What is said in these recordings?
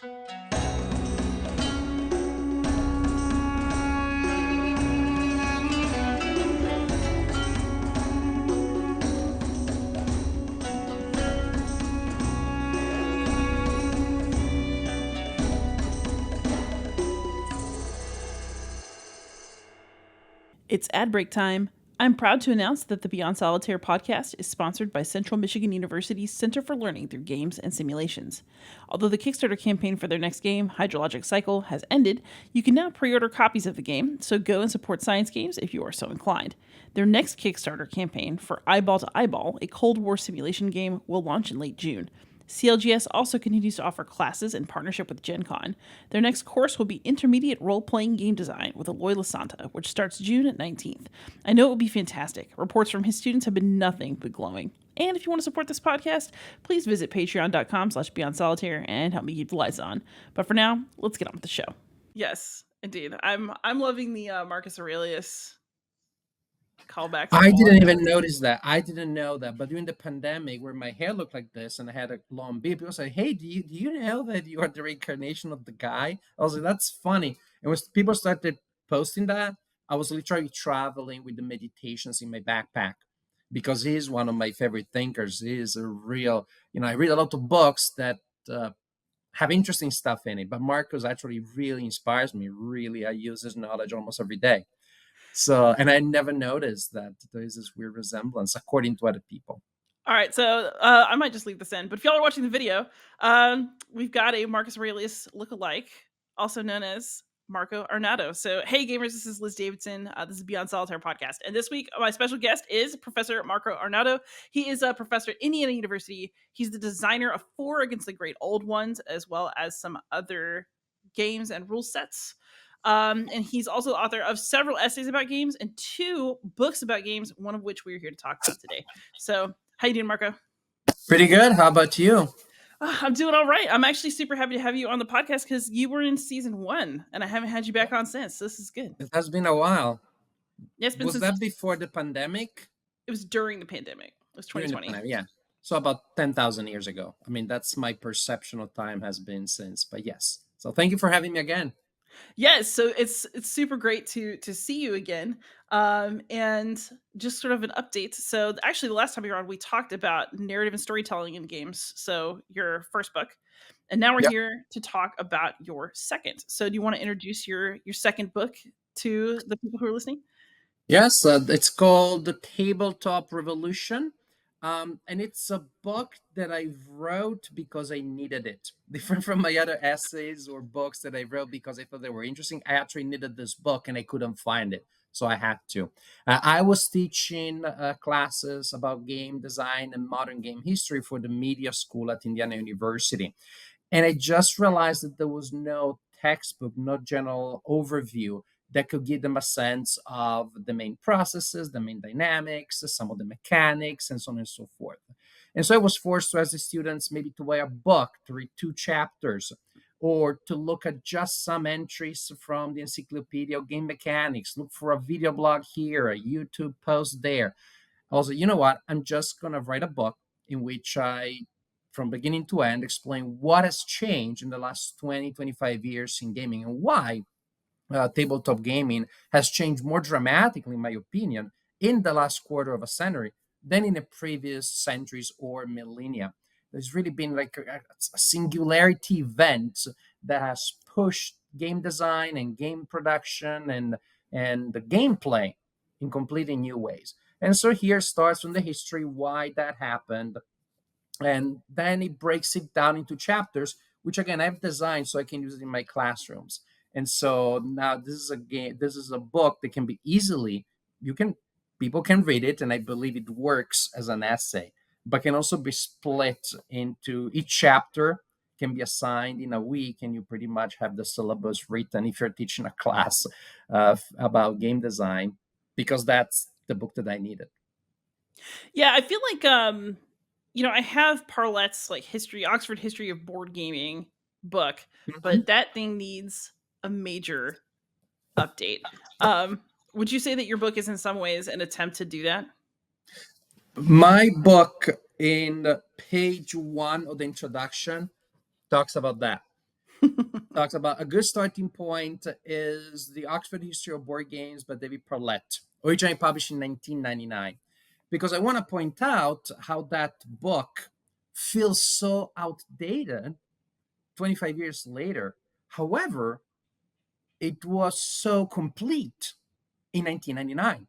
It's ad break time. I'm proud to announce that the Beyond Solitaire podcast is sponsored by Central Michigan University's Center for Learning Through Games and Simulations. Although the Kickstarter campaign for their next game, Hydrologic Cycle, has ended, you can now pre order copies of the game, so go and support science games if you are so inclined. Their next Kickstarter campaign for Eyeball to Eyeball, a Cold War simulation game, will launch in late June. CLGS also continues to offer classes in partnership with Gen Con. Their next course will be Intermediate Role-Playing Game Design with Aloy Lasanta, which starts June 19th. I know it will be fantastic. Reports from his students have been nothing but glowing. And if you want to support this podcast, please visit patreon.com/beyondsolitaire and help me keep the lights on. But for now, let's get on with the show. Yes, indeed. I'm loving the Marcus Aurelius callbacks. I didn't even notice that. I didn't know that. But during the pandemic, where my hair looked like this and I had a long beard, people said, "Hey, do you know that you are the reincarnation of the guy?" I was like, "That's funny." And when people started posting that, I was literally traveling with the meditations in my backpack because he's one of my favorite thinkers. He is a real, I read a lot of books that have interesting stuff in it, but Marcos actually really inspires me. Really, I use his knowledge almost every day. So, and I never noticed that there is this weird resemblance according to other people. All right, so I might just leave this in, but if y'all are watching the video, we've got a Marcus Aurelius look-alike, also known as Marco Arnaudo. So, hey gamers, this is Liz Davidson. This is Beyond Solitaire podcast, and this week my special guest is Professor Marco Arnaudo. He is a professor at Indiana University. He's the designer of 4 Against the Great Old Ones, as well as some other games and rule sets. And he's also the author of several essays about games and 2 books about games, one of which we're here to talk about today. So, how you doing, Marco? Pretty good. How about you? I'm doing all right. I'm actually super happy to have you on the podcast because you were in season 1, and I haven't had you back on since. So this is good. It has been a while. Yeah, it's been Was that before the pandemic? It was during the pandemic. It was 2020. Yeah. So about 10,000 years ago. I mean, that's my perception of time has been since. But yes. So thank you for having me again. Yes, so it's super great to see you again, and just sort of an update. So actually, the last time you were on, we talked about narrative and storytelling in games. So your first book, and now we're here to talk about your second. So do you want to introduce your second book to the people who are listening? Yes, it's called The Tabletop Revolution. And it's a book that I wrote because I needed it. Different from my other essays or books that I wrote because I thought they were interesting. I actually needed this book and I couldn't find it. So I had to. I was teaching classes about game design and modern game history for the media school at Indiana University. And I just realized that there was no textbook, no general overview that could give them a sense of the main processes, the main dynamics, some of the mechanics, and so on and so forth. And so I was forced to ask the students maybe to buy a book, to read 2 chapters, or to look at just some entries from the Encyclopedia of Game Mechanics, look for a video blog here, a YouTube post there. Also, you know what? I'm just going to write a book in which I, from beginning to end, explain what has changed in the last 20, 25 years in gaming and why tabletop gaming has changed more dramatically, in my opinion, in the last quarter of a century than in the previous centuries or millennia. There's really been like a singularity event that has pushed game design and game production and the gameplay in completely new ways. And so here starts from the history why that happened, and then it breaks it down into chapters, which again I've designed so I can use it in my classrooms. And so now this is a game, this is a book that can be easily, people can read it, and I believe it works as an essay, but can also be split into each chapter can be assigned in a week, and you pretty much have the syllabus written if you're teaching a class about game design, because that's the book that I needed. Yeah, I feel like I have Parlette's like Oxford History of Board Gaming book, but that thing needs a major update. Would you say that your book is in some ways an attempt to do that? My book, in page 1 of the introduction, talks about that. Talks about a good starting point is the Oxford History of Board Games by David Perlett, originally published in 1999. Because I want to point out how that book feels so outdated 25 years later. However, it was so complete in 1999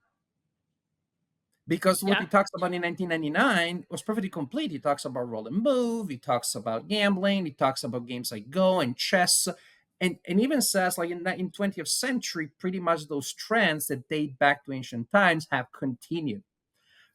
because what Yeah. he talks about in 1999 was perfectly complete. He talks about roll and move, he talks about gambling, he talks about games like Go and chess, and even says like in 20th century, pretty much those trends that date back to ancient times have continued.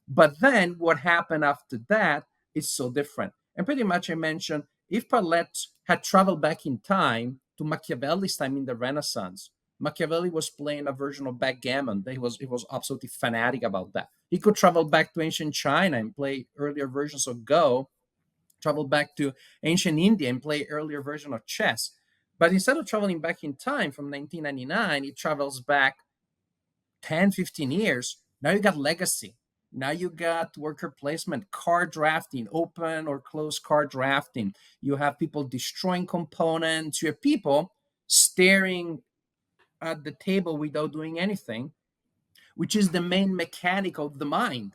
But then what happened after that is so different. And pretty much I mentioned if Palet had traveled back in time to Machiavelli's time in the Renaissance, Machiavelli was playing a version of backgammon. He was absolutely fanatic about that. He could travel back to ancient China and play earlier versions of Go, travel back to ancient India and play earlier version of chess. But instead of traveling back in time from 1999, he travels back 10, 15 years. Now you got legacy. Now you got worker placement, card drafting, open or closed card drafting. You have people destroying components. You have people staring at the table without doing anything, which is the main mechanic of the mind.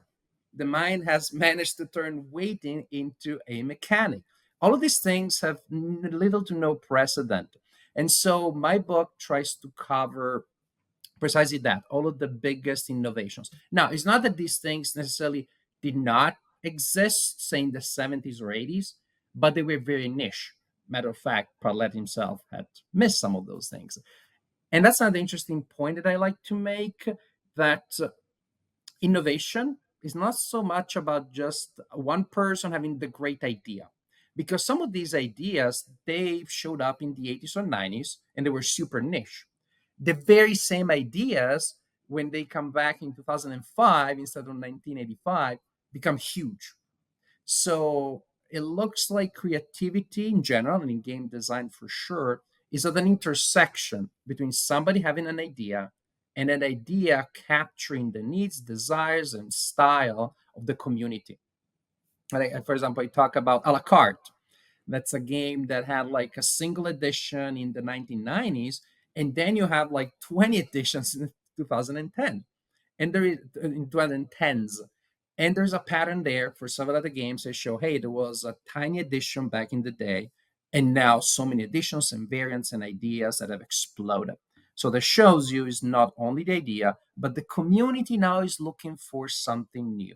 The mind has managed to turn waiting into a mechanic. All of these things have little to no precedent. And so my book tries to cover precisely that, all of the biggest innovations. Now, it's not that these things necessarily did not exist, say in the 70s or 80s, but they were very niche. Matter of fact, Parlet himself had missed some of those things. And that's another interesting point that I like to make, that innovation is not so much about just one person having the great idea, because some of these ideas they showed up in the 80s or 90s and they were super niche. The very same ideas, when they come back in 2005 instead of 1985, become huge. So it looks like creativity in general and in game design for sure is at an intersection between somebody having an idea and an idea capturing the needs, desires, and style of the community. Like, for example, I talk about a la carte. That's a game that had like a single edition in the 1990s, and then you have like 20 editions in 2010, and there is in 2010s, and there's a pattern there for several other games that show, hey, there was a tiny edition back in the day, and now so many editions and variants and ideas that have exploded. So that shows you is not only the idea, but the community now is looking for something new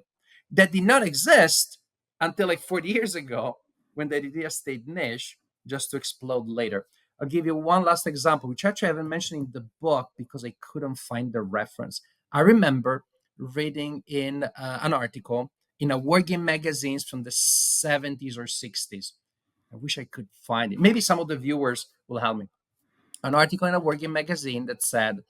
that did not exist until like 40 years ago when the idea stayed niche just to explode later. I'll give you one last example, which actually I haven't mentioned in the book because I couldn't find the reference. I remember reading in an article in a war game magazines from the 70s or 60s. I wish I could find it. Maybe some of the viewers will help me. An article in a war game magazine that said,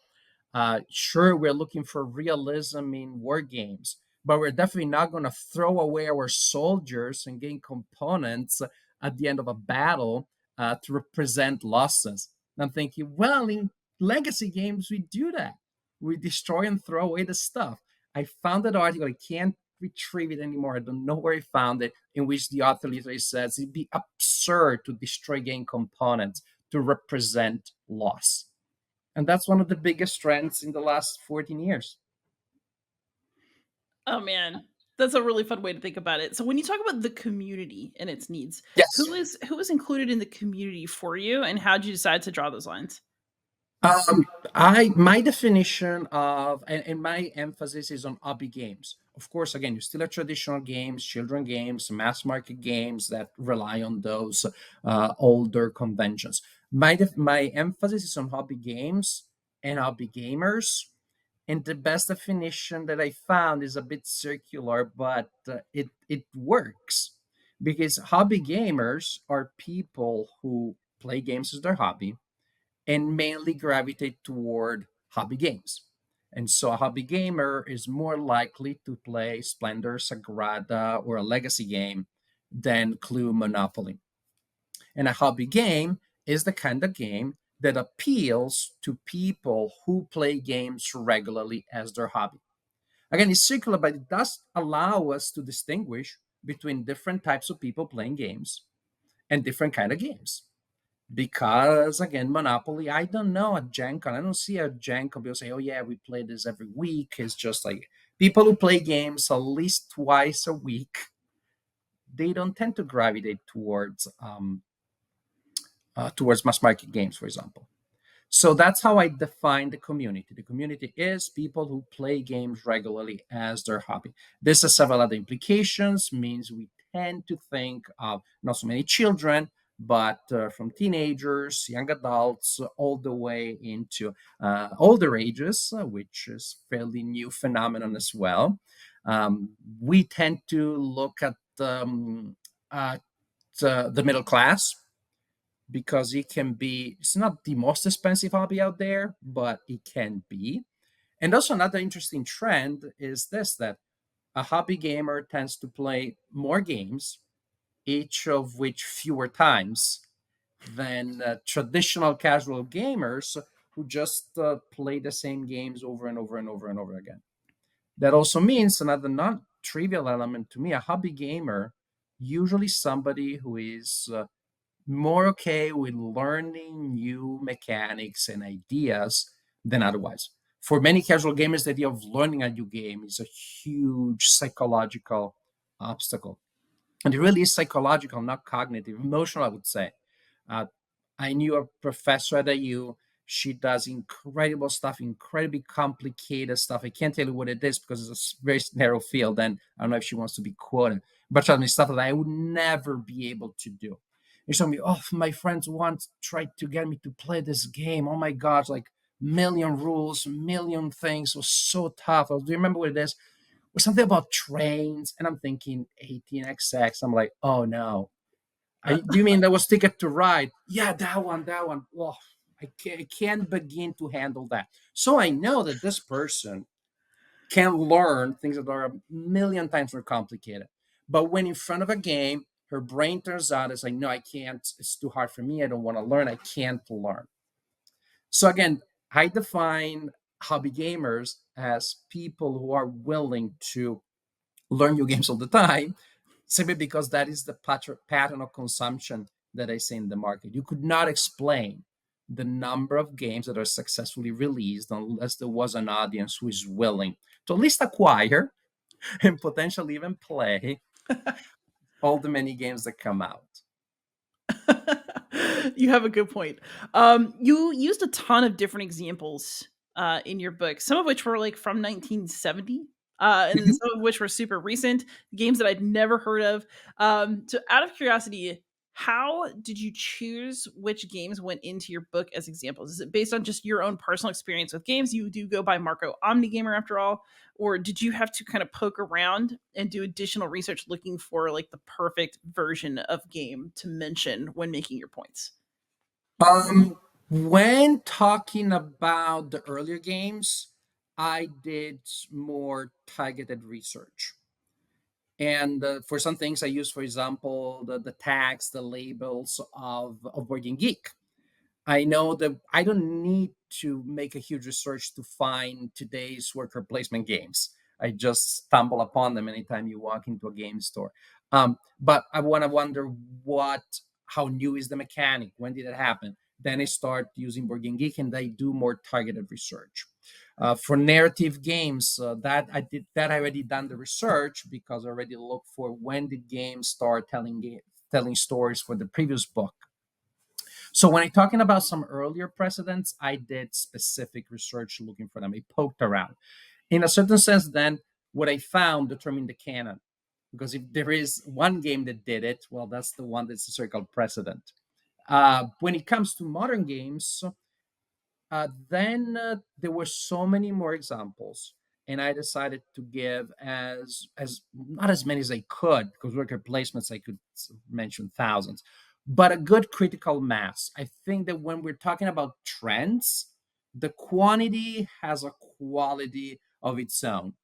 sure, we're looking for realism in war games, but we're definitely not going to throw away our soldiers and gain components at the end of a battle to represent losses. And I'm thinking, well, in legacy games, we do that. We destroy and throw away the stuff. I found that article. I can't retrieve it anymore. I don't know where I found it, in which the author literally says it'd be absurd to destroy game components to represent loss. And that's one of the biggest trends in the last 14 years. Oh man, that's a really fun way to think about it. So when you talk about the community and its needs, Yes. who is included in the community for you, and how did you decide to draw those lines? I my definition of and my emphasis is on hobby games. Of course, again, you still have traditional games, children games, mass market games that rely on those older conventions. My emphasis is on hobby games and hobby gamers. And the best definition that I found is a bit circular, but it works because hobby gamers are people who play games as their hobby and mainly gravitate toward hobby games. And so a hobby gamer is more likely to play Splendor, Sagrada, or a legacy game than Clue Monopoly. And a hobby game is the kind of game that appeals to people who play games regularly as their hobby. Again, it's circular, but it does allow us to distinguish between different types of people playing games and different kind of games. Because again, Monopoly, I don't know a Gen Con. I don't see a Gen Con people say, "Oh yeah, we play this every week." It's just like people who play games at least twice a week. They don't tend to gravitate towards mass market games, for example. So that's how I define the community. The community is people who play games regularly as their hobby. This has several other implications, means we tend to think of not so many children, but from teenagers, young adults, all the way into older ages, which is fairly new phenomenon as well. We tend to look at the middle class because it can be, it's not the most expensive hobby out there, but it can be. And also another interesting trend is this, that a hobby gamer tends to play more games, each of which fewer times than traditional casual gamers who just play the same games over and over and over and over again. That also means another not trivial element to me, a hobby gamer, usually somebody who is more okay with learning new mechanics and ideas than otherwise. For many casual gamers, the idea of learning a new game is a huge psychological obstacle. And it really is psychological, not cognitive, emotional, I would say. Uh, I knew a professor at AU. She does incredible stuff, incredibly complicated stuff. I can't tell you what it is because it's a very narrow field, and I don't know if she wants to be quoted. But trust me, stuff that I would never be able to do. And she told me, "Oh, my friends once tried to get me to play this game. Oh my gosh, like million rules, million things. It was so tough. Do you remember what it is? Was something about trains." And I'm thinking 18XX. I'm like, oh no. Do you mean that was Ticket to Ride? Yeah, that one, that one. Oh, I can't begin to handle that. So I know that this person can learn things that are a million times more complicated. But when in front of a game, her brain turns out as like, no, I can't. It's too hard for me. I don't want to learn. I can't learn. So again, I define hobby gamers as people who are willing to learn new games all the time, simply because that is the pattern of consumption that I see in the market. You could not explain the number of games that are successfully released unless there was an audience who is willing to at least acquire and potentially even play all the many games that come out. You have a good point. You used a ton of different examples in your book, some of which were like from 1970, and then Mhm. some of which were super recent, games that I'd never heard of. So, out of curiosity, how did you choose which games went into your book as examples? Is it based on just your own personal experience with games? You do go by Marco Omnigamer after all, or did you have to kind of poke around and do additional research looking for like the perfect version of game to mention when making your points? When talking about the earlier games, I did more targeted research. And for some things, I use, for example, the tags, the labels of Board Game Geek. I know that I don't need to make a huge research to find today's worker placement games. I just stumble upon them anytime you walk into a game store. But I want to wonder how new is the mechanic? When did it happen? Then I start using Board Game Geek and I do more targeted research. For narrative games, that I already done the research because I already looked for when did games start telling stories for the previous book. So when I'm talking about some earlier precedents, I did specific research looking for them. I poked around. In a certain sense, then what I found determined the canon. Because if there is one game that did it, well, that's the one that's a so-called precedent. When it comes to modern games, then there were so many more examples, and I decided to give as not as many as I could because worker placements I could mention thousands, but a good critical mass. I think that when we're talking about trends, the quantity has a quality of its own.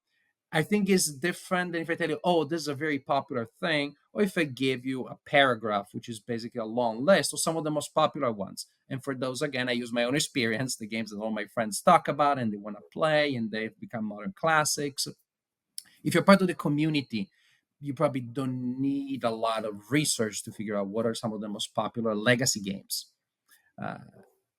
I think it's different than if I tell you, oh, this is a very popular thing, or if I give you a paragraph, which is basically a long list of some of the most popular ones. And for those, again, I use my own experience, the games that all my friends talk about and they want to play and they've become modern classics. If you're part of the community, you probably don't need a lot of research to figure out what are some of the most popular legacy games. Uh,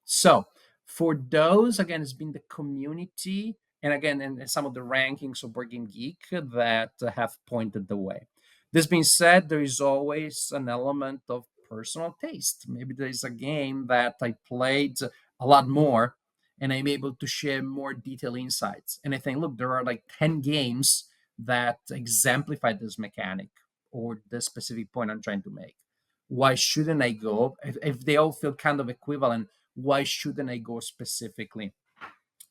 so for those, again, it's been the community, and again, and some of the rankings of Board Game Geek that have pointed the way. This being said, there is always an element of personal taste. Maybe there is a game that I played a lot more, and I'm able to share more detailed insights. And I think, look, there are like 10 games that exemplify this mechanic or the specific point I'm trying to make. Why shouldn't I go? If they all feel kind of equivalent, why shouldn't I go specifically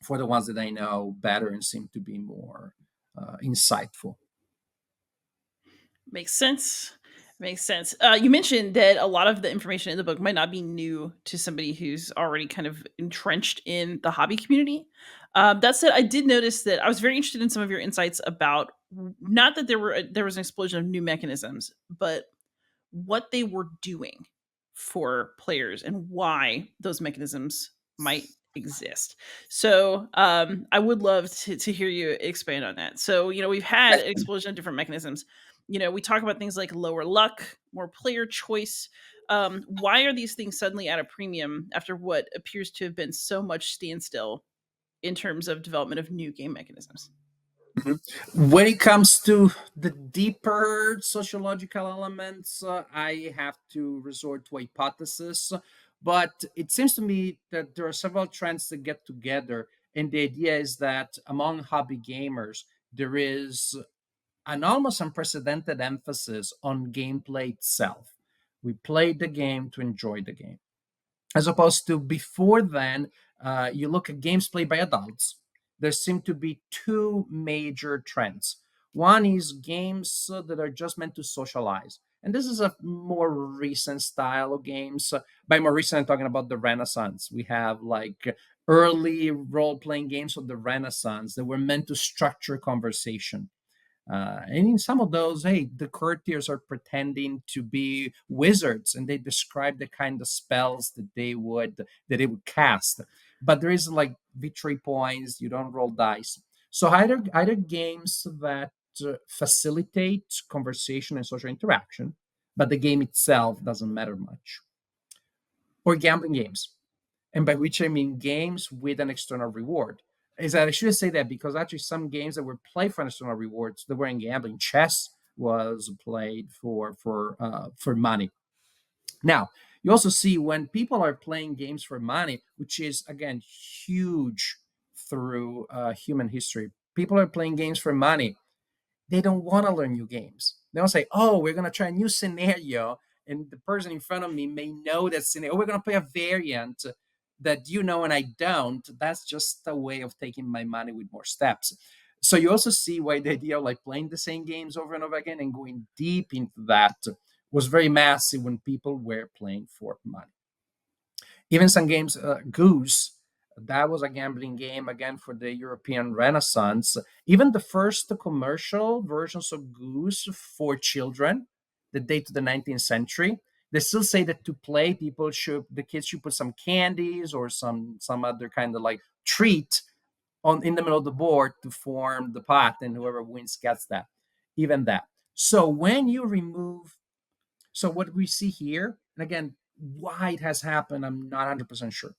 for the ones that I know better and seem to be more insightful? Makes sense. Makes sense. You mentioned that a lot of the information in the book might not be new to somebody who's already kind of entrenched in the hobby community. That said, I did notice that I was very interested in some of your insights about not that there was an explosion of new mechanisms, but what they were doing for players and why those mechanisms might exist. So I would love to hear you expand on that. So, we've had an explosion of different mechanisms. We talk about things like lower luck, more player choice. Why are these things suddenly at a premium after what appears to have been so much standstill in terms of development of new game mechanisms? Mhm. When it comes to the deeper sociological elements, I have to resort to hypothesis. But it seems to me that there are several trends that get together. And the idea is that among hobby gamers, there is an almost unprecedented emphasis on gameplay itself. We play the game to enjoy the game, as opposed to before then. You look at games played by adults, there seem to be two major trends. One is games that are just meant to socialize, and this is a more recent style of games. By more recent, I'm talking about the Renaissance. We have like early role-playing games of the Renaissance that were meant to structure conversation, and in some of those, hey, the courtiers are pretending to be wizards, and they describe the kind of spells that they would cast. But there is like victory points. You don't roll dice. So either games that facilitate conversation and social interaction, but the game itself doesn't matter much, or gambling games, and by which I mean games with an external reward. Is that I should say that because actually some games that were played for external rewards that were in gambling. Chess was played for money. Now you also see when people are playing games for money, which is again huge through human history. People are playing games for money. They don't want to learn new games. They don't say, "Oh, we're gonna try a new scenario," and the person in front of me may know that scenario. "Oh, we're gonna play a variant that you know and I don't." That's just a way of taking my money with more steps. So you also see why the idea of like playing the same games over and over again and going deep into that was very massive when people were playing for money. Even some games, Goose, that was a gambling game again for the European Renaissance. Even the first commercial versions of Goose for children that date to the 19th century, they still say that to play, the kids should put some candies or some other kind of like treat on in the middle of the board to form the pot, and whoever wins gets that. Even that. So when you remove so what we see here, and again, why it has happened, I'm not 100% sure.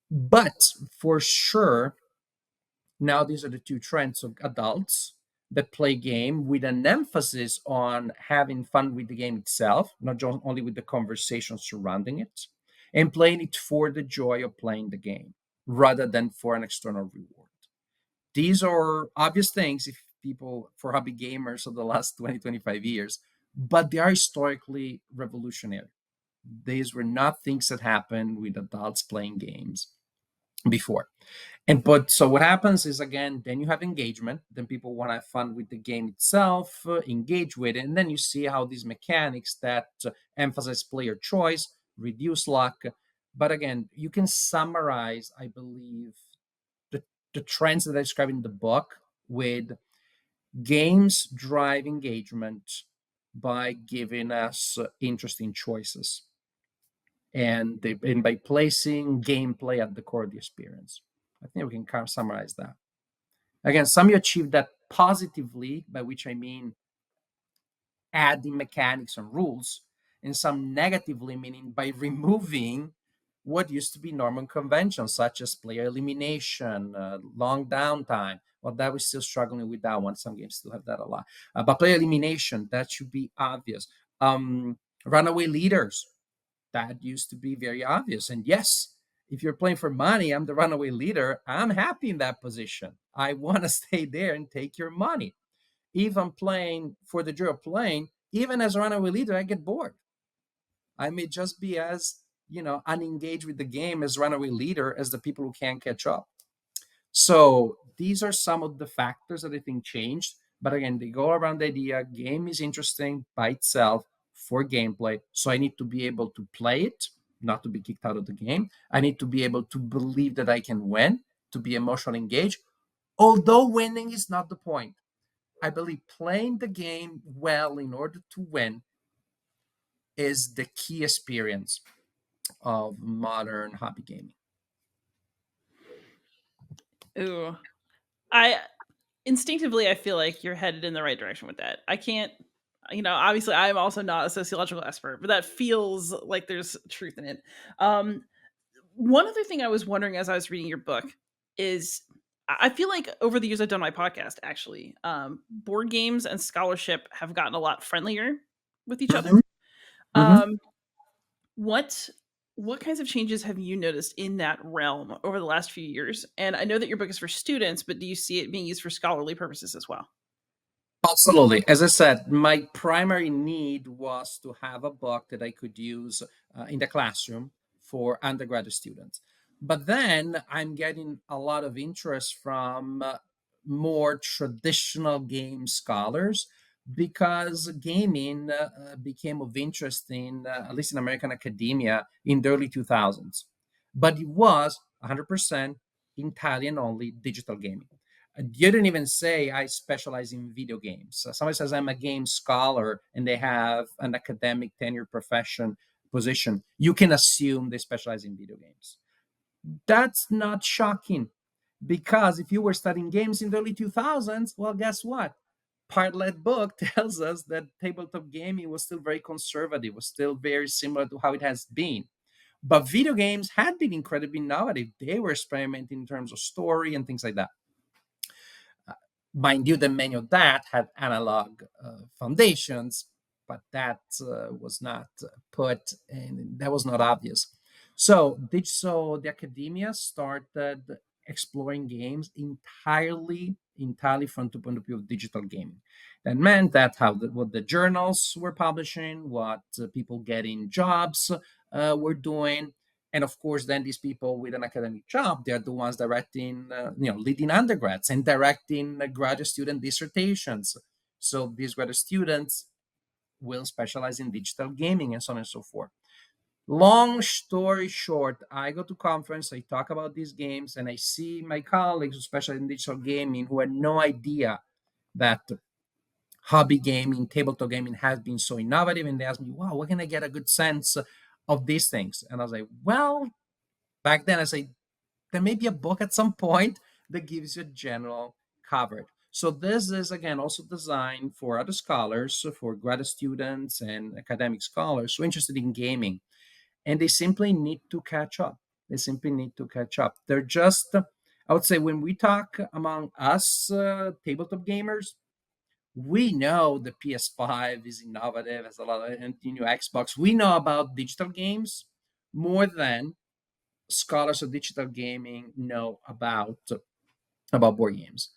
But for sure, now these are the two trends of adults that play game with an emphasis on having fun with the game itself, not just only with the conversation surrounding it, and playing it for the joy of playing the game rather than for an external reward. These are obvious things if people for hobby gamers of the last 20, 25 years, but they are historically revolutionary. These were not things that happened with adults playing games before. And but so what happens is again, then you have engagement. Then people want to have fun with the game itself, engage with it, and then you see how these mechanics that emphasize player choice, reduce luck. But again, you can summarize, I believe, the, the trends that I describe in the book with games drive engagement by giving us interesting choices and by placing gameplay at the core of the experience. I think we can kind of summarize that. Again, some you achieve that positively, by which I mean adding mechanics and rules, and some negatively, meaning by removing what used to be normal conventions, such as player elimination, long downtime. Well, that we're still struggling with that one. Some games still have that a lot. But player elimination, that should be obvious. Runaway leaders, that used to be very obvious. And yes, if you're playing for money, I'm the runaway leader. I'm happy in that position. I want to stay there and take your money. If I'm playing for the joy of playing, even as a runaway leader, I get bored. I may just be as, unengaged with the game as runaway leader as the people who can't catch up. So these are some of the factors that I think changed. But again, they go around the idea game is interesting by itself for gameplay. So I need to be able to play it, not to be kicked out of the game. I need to be able to believe that I can win, to be emotionally engaged. Although winning is not the point. I believe playing the game well in order to win is the key experience of modern hobby gaming. Ooh. I instinctively I feel like you're headed in the right direction with that. I can't, obviously I'm also not a sociological expert, but that feels like there's truth in it. Um One other thing I was wondering as I was reading your book is I feel like over the years I've done my podcast actually, board games and scholarship have gotten a lot friendlier with each other. Mhm, mhm. Um what what kinds of changes have you noticed in that realm over the last few years? And I know that your book is for students, but do you see it being used for scholarly purposes as well? Absolutely. As I said, my primary need was to have a book that I could use in the classroom for undergraduate students. But then I'm getting a lot of interest from more traditional game scholars because gaming became of interest in, at least in American academia, in the early 2000s. But it was 100% Italian only digital gaming. You didn't even say I specialize in video games. So somebody says I'm a game scholar and they have an academic tenure profession position. You can assume they specialize in video games. That's not shocking because if you were studying games in the early 2000s, well, guess what? Partlet book tells us that tabletop gaming was still very conservative, was still very similar to how it has been. But video games had been incredibly innovative. They were experimenting in terms of story and things like that. Mind you, the many of that had analog foundations, but that was not put and that was not obvious. So the academia started exploring games entirely from the point of view of digital gaming. That meant that what the journals were publishing, what people getting jobs were doing, and of course then these people with an academic job, they're the ones directing leading undergrads and directing graduate student dissertations. So these graduate students will specialize in digital gaming and so on and so forth. Long story short, I go to conference, I talk about these games, and I see my colleagues especially in digital gaming who had no idea that hobby gaming, tabletop gaming has been so innovative, and they ask me, wow, where can I get a good sense of these things? And I was like, well, back then I say there may be a book at some point that gives you a general coverage. So this is again also designed for other scholars, so for graduate students and academic scholars who are interested in gaming, and they simply need to catch up. They simply need to catch up. They're just, I would say, when we talk among us tabletop gamers, we know the PS5 is innovative, has a lot of and new Xbox. We know about digital games more than scholars of digital gaming know about board games.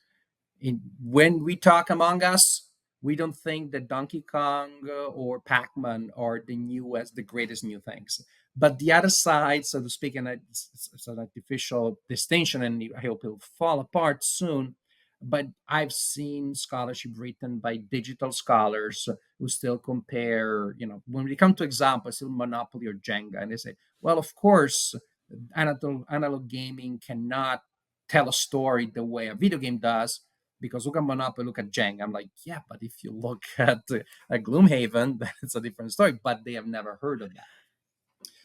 When we talk among us, we don't think that Donkey Kong or Pac-Man are the greatest new things. But the other side, so to speak, and it's an artificial distinction, and I hope it'll fall apart soon. But I've seen scholarship written by digital scholars who still compare, when we come to examples, still Monopoly or Jenga, and they say, well, of course, analog gaming cannot tell a story the way a video game does because look at Monopoly, look at Jenga. I'm like, yeah, but if you look at Gloomhaven, that's a different story. But they have never heard of that.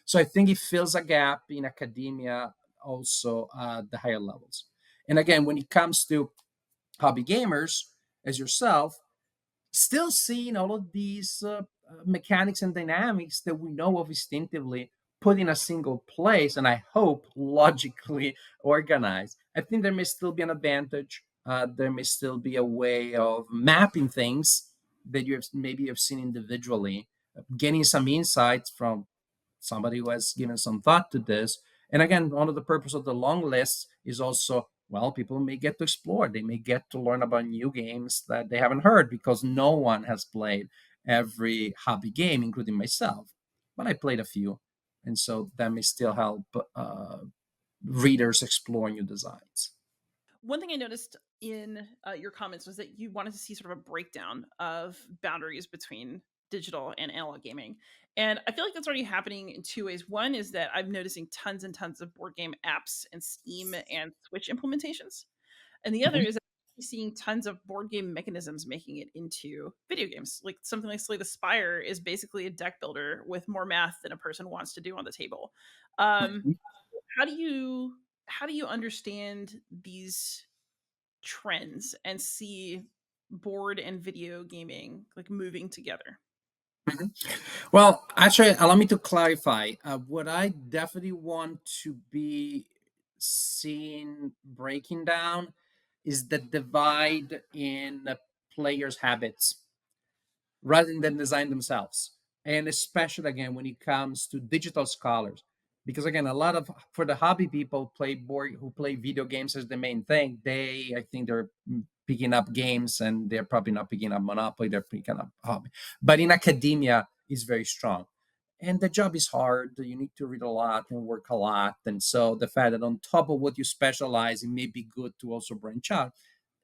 So I think it fills a gap in academia, also at the higher levels. And again, when it comes to hobby gamers, as yourself, still seeing all of these mechanics and dynamics that we know of instinctively, put in a single place and I hope logically organized. I think there may still be an advantage. There may still be a way of mapping things that you have maybe you've seen individually, getting some insights from somebody who has given some thought to this. And again, one of the purpose of the long list is also, well, people may get to explore. They may get to learn about new games that they haven't heard because no one has played every hobby game, including myself. But I played a few, and so that may still help readers explore new designs. One thing I noticed in your comments was that you wanted to see sort of a breakdown of boundaries between digital and analog gaming. And I feel like that's already happening in two ways. One is that I'm noticing tons and tons of board game apps and Steam and Switch implementations. And the other Mhm. is that I'm seeing tons of board game mechanisms making it into video games. Like something like Slay the Spire is basically a deck builder with more math than a person wants to do on the table. Um, Mhm. how do you how do you understand these trends and see board and video gaming like moving together? Mhm. Well, actually, allow me to clarify. What I definitely want to be seen breaking down is the divide in players' habits rather than design themselves. And especially again when it comes to digital scholars, because again, a lot of for the hobby people play board who play video games as the main thing. I think they're picking up games, and they're probably not picking up Monopoly. They're picking up hobby. But in academia, is very strong, and the job is hard. You need to read a lot and work a lot, and so the fact that on top of what you specialize, it may be good to also branch out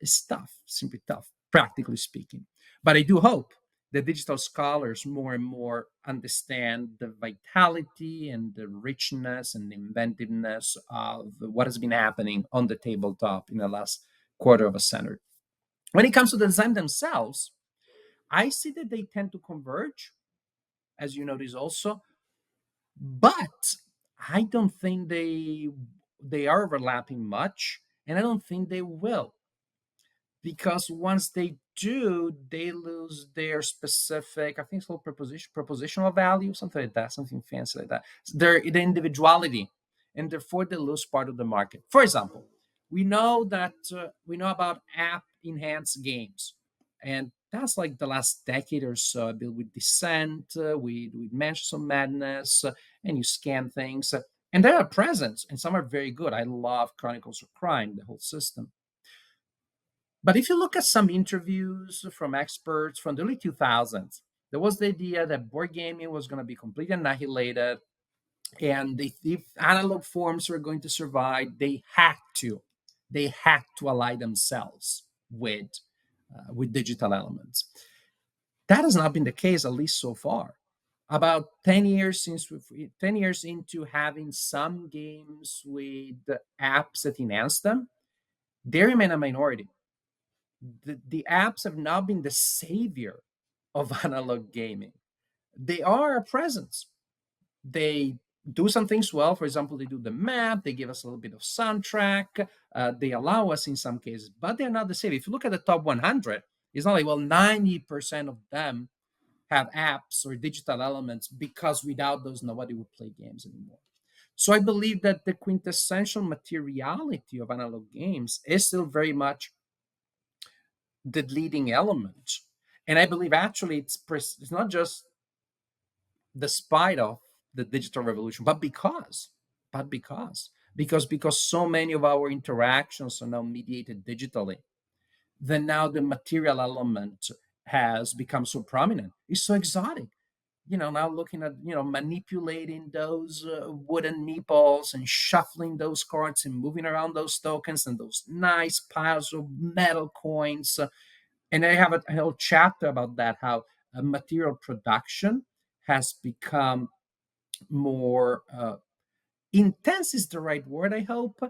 is tough, simply tough, practically speaking. But I do hope the digital scholars more and more understand the vitality and the richness and the inventiveness of what has been happening on the tabletop in the last quarter of a century. When it comes to the design themselves, I see that they tend to converge, as you notice also, but I don't think they are overlapping much, and I don't think they will, because once they do, they lose their specific, I think it's called propositional value, something like that, something fancy like that. Their individuality, and therefore they lose part of the market. For example, we know about app enhanced games, and that's like the last decade or so. I built with Descent, with Mansions of Madness, and you scan things, and there are presents, and some are very good. I love Chronicles of Crime, the whole system. But if you look at some interviews from experts from the early 2000s, there was the idea that board gaming was going to be completely annihilated, and if analog forms were going to survive, they had to ally themselves with digital elements. That has not been the case, at least so far. About 10 years 10 years into having some games with apps that enhance them, they remain a minority. The apps have now been the savior of analog gaming. They are a presence. They do some things well. For example, they do the map, they give us a little bit of soundtrack, they allow us in some cases, but they're not the savior. If you look at the top 100, it's not like, well, 90% of them have apps or digital elements, because without those, nobody would play games anymore. So I believe that the quintessential materiality of analog games is still very much the leading element. And I believe actually it's not just despite of the digital revolution, but because so many of our interactions are now mediated digitally, then now the material element has become so prominent. It's so exotic. Now looking at, manipulating those wooden meeples and shuffling those cards and moving around those tokens and those nice piles of metal coins, and I have a whole chapter about that, how material production has become more intense is the right word, I hope,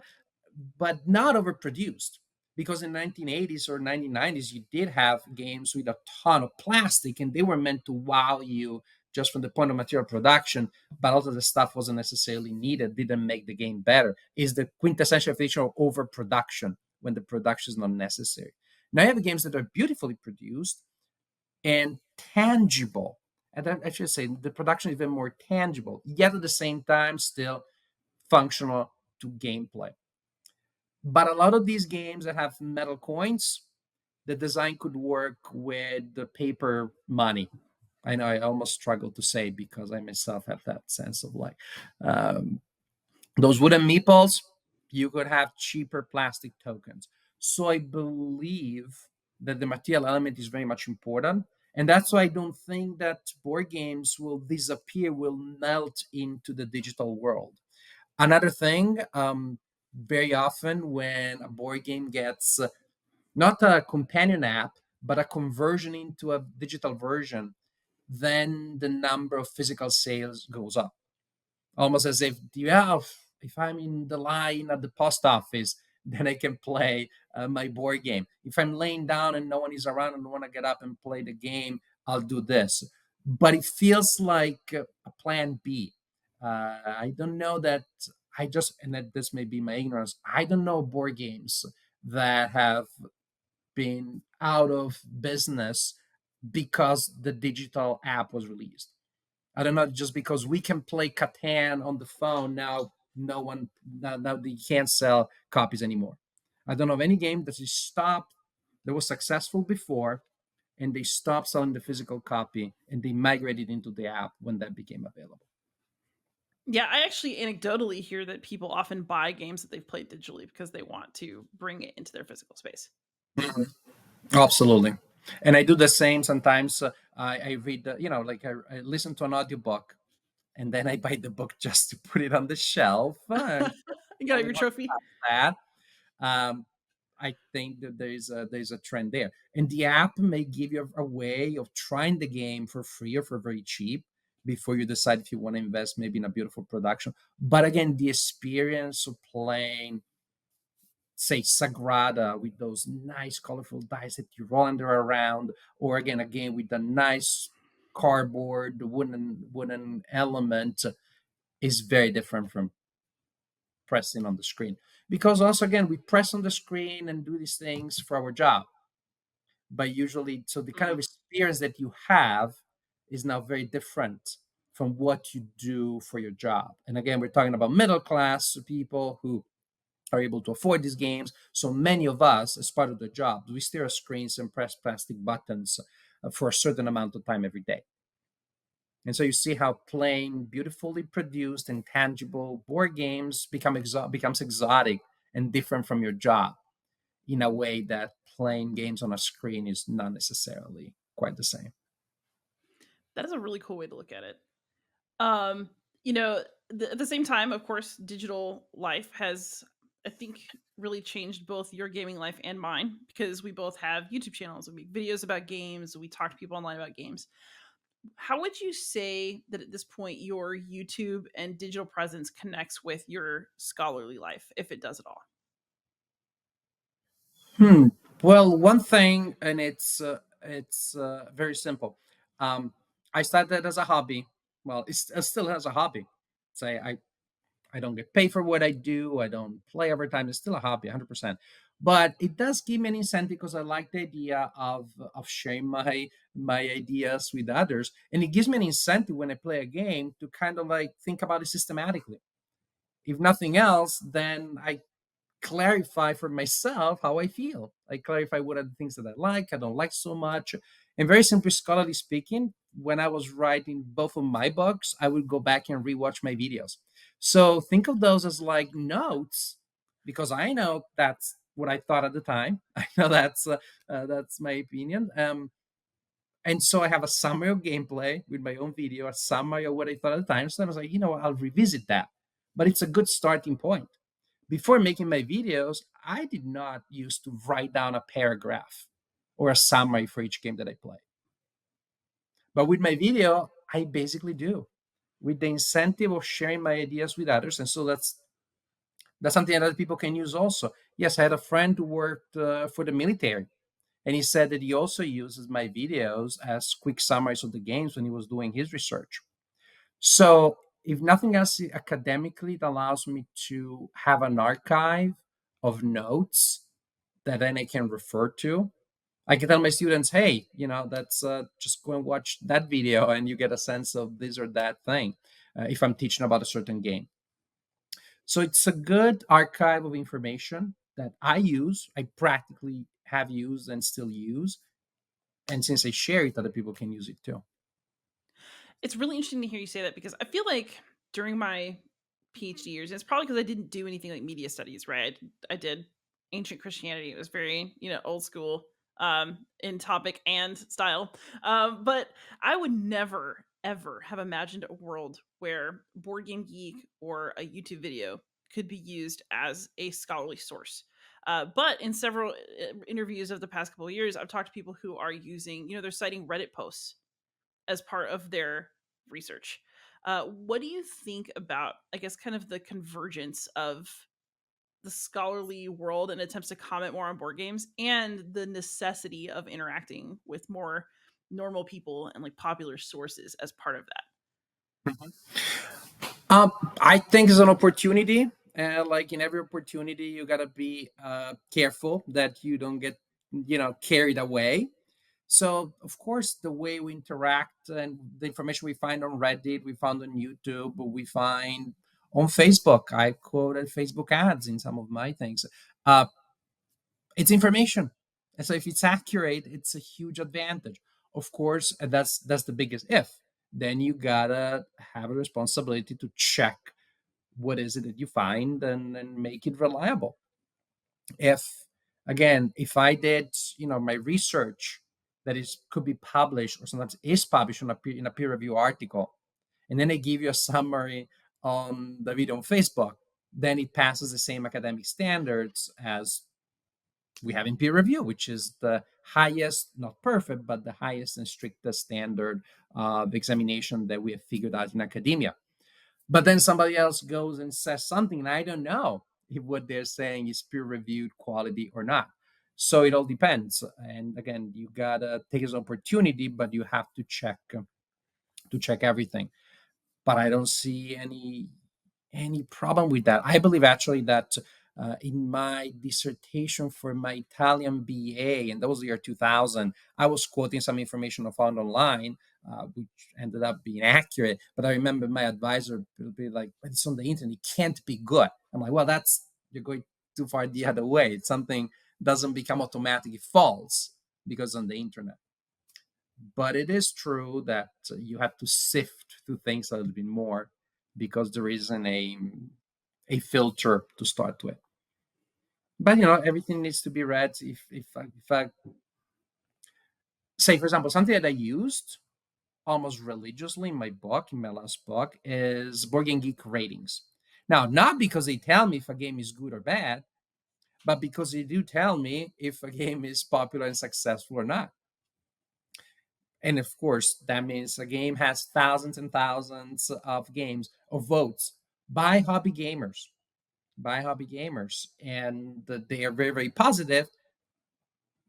but not overproduced. Because in 1980s or 1990s, you did have games with a ton of plastic, and they were meant to wow you just from the point of material production, but also the stuff wasn't necessarily needed, didn't make the game better. Is the quintessential feature of overproduction when the production is not necessary. Now you have games that are beautifully produced and tangible, and then I should say the production is even more tangible, yet at the same time still functional to gameplay. But a lot of these games that have metal coins, the design could work with the paper money. I know I almost struggle to say because I myself have that sense of like um, those wooden meeples, you could have cheaper plastic tokens. So I believe that the material element is very much important. And that's why I don't think that board games will disappear, will melt into the digital world. Another thing, very often when a board game gets not a companion app, but a conversion into a digital version, then the number of physical sales goes up. Almost as if, yeah, if I'm in the line at the post office, then I can play my board game. If I'm laying down and no one is around and I want to get up and play the game, I'll do this. But it feels like a plan B. I don't know that I just, and that this may be my ignorance, I don't know board games that have been out of business because the digital app was released. I don't know, just because we can play Catan on the phone now, no one now they can't sell copies anymore. I don't know of any game that is stopped that was successful before and they stopped selling the physical copy and they migrated into the app when that became available. Yeah, I actually anecdotally hear that people often buy games that they've played digitally because they want to bring it into their physical space. Mhm. Absolutely. And I do the same sometimes. I read, like I listen to an audiobook and then I buy the book just to put it on the shelf. You got I your want trophy. that. Um, I think that there's a trend there, and the app may give you a way of trying the game for free or for very cheap before you decide if you want to invest maybe in a beautiful production. But again, the experience of playing, say, Sagrada with those nice colorful dice that you roll under around, or again a game with a nice cardboard wooden element is very different from pressing on the screen. Because also again, we press on the screen and do these things for our job. But usually, so the kind Mm. of experience that you have is now very different from what you do for your job. And again, we're talking about middle class people who are able to afford these games. So many of us, as part of the job, we stare at screens and press plastic buttons for a certain amount of time every day. And so you see how playing beautifully produced and tangible board games becomes exotic and different from your job in a way that playing games on a screen is not necessarily quite the same. That is a really cool way to look at it. Um, you know, at the same time, of course, digital life has, I think, really changed both your gaming life and mine because we both have YouTube channels. We make videos about games. We talk to people online about games. How would you say that at this point your YouTube and digital presence connects with your scholarly life, if it does at all? Hmm. Well, one thing, and it's very simple. Um, I started as a hobby. Well, it still as a hobby. Say I don't get paid for what I do. I don't play every time. It's still a hobby, 100%. But it does give me an incentive because I like the idea of sharing my ideas with others, and it gives me an incentive when I play a game to kind of like think about it systematically. If nothing else, then I clarify for myself how I feel. I clarify what are the things that I don't like so much. And very simply, scholarly speaking, when I was writing both of my books, I would go back and rewatch my videos. So think of those as like notes, because I know that's what I thought at the time. I know that's my opinion. And so I have a summary of gameplay with my own video, a summary of what I thought at the time. So I was like, I'll revisit that. But it's a good starting point. Before making my videos, I did not used to write down a paragraph or a summary for each game that I play. But with my video, I basically do, with the incentive of sharing my ideas with others. And so that's something that other people can use also. Yes, I had a friend who worked for the military, and he said that he also uses my videos as quick summaries of the games when he was doing his research. So, if nothing else, academically, it allows me to have an archive of notes that then I can refer to. I can tell my students, hey, that's just go and watch that video and you get a sense of this or that thing if I'm teaching about a certain game. So it's a good archive of information that I use, I practically have used and still use. And since I share it, other people can use it too. It's really interesting to hear you say that because I feel like during my PhD years, and it's probably because I didn't do anything like media studies, right? I did ancient Christianity. It was very, old school in topic and style. But I would never, ever have imagined a world where Board Game Geek or a YouTube video could be used as a scholarly source. But in several interviews of the past couple of years, I've talked to people who are using, they're citing Reddit posts as part of their research. What do you think about, I guess, kind of the convergence of the scholarly world and attempts to comment more on board games and the necessity of interacting with more normal people and like popular sources as part of that? Um, I think it's an opportunity. Like in every opportunity, you gotta be careful that you don't get, carried away. So, of course, the way we interact and the information we find on Reddit, we found on YouTube, we find on Facebook. I quoted Facebook ads in some of my things. Uh, it's information, and so if it's accurate, it's a huge advantage. Of course, and that's the biggest if. Then you gotta have a responsibility to check what is it that you find and make it reliable. If again, if I did, my research that is could be published or sometimes is published in a peer review article, and then I give you a summary on the video on Facebook, then it passes the same academic standards as we have in peer review, which is the highest, not perfect, but the highest and strictest standard of examination that we have figured out in academia. But then somebody else goes and says something, and I don't know if what they're saying is peer reviewed quality or not. So it all depends. And again, you gotta take it as an opportunity, but you have to check everything. But I don't see any problem with that. I believe actually that in my dissertation for my Italian BA, and that was the year 2000, I was quoting some information I found online, which ended up being accurate. But I remember my advisor would be like, "But it's on the internet; it can't be good." I'm like, "Well, you're going too far the other way. It's something doesn't become automatically false because on the internet." But it is true that you have to sift through things a little bit more because there isn't a filter to start with. But everything needs to be read. If I say, for example, something that I used almost religiously in my book, in my last book, is Board Game Geek ratings. Now, not because they tell me if a game is good or bad, but because they do tell me if a game is popular and successful or not. And of course, that means a game has thousands and thousands of games of votes by hobby gamers, and they are very, very positive.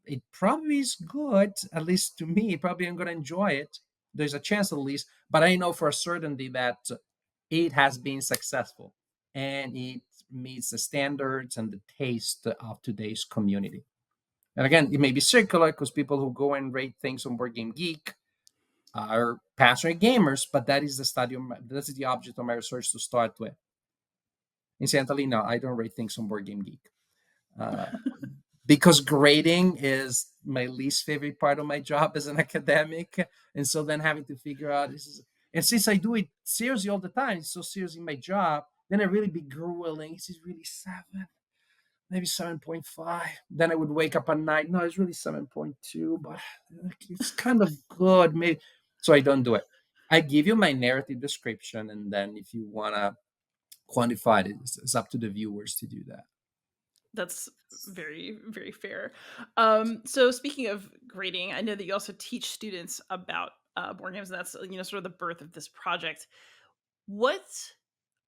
It probably is good, at least to me. Probably I'm going to enjoy it. There's a chance at least, but I know for a certainty that it has been successful and it meets the standards and the taste of today's community. And again, it may be circular because people who go and rate things on Board Game Geek are passionate gamers, but that is the that is the object of my research to start with. Incidentally, no, I don't rate things on Board Game Geek uh, because grading is my least favorite part of my job as an academic, and so then having to figure out this is, and since I do it seriously all the time, it's so serious in my job, then I really be grueling. Is it really 7? Maybe 7.5. Then I would wake up at night. No, it's really 7.2, but it's kind of good. Maybe so I don't do it. I give you my narrative description, and then if you wanna quantify it, it's up to the viewers to do that. That's very, very fair. So speaking of grading, I know that you also teach students about board games, and that's sort of the birth of this project. What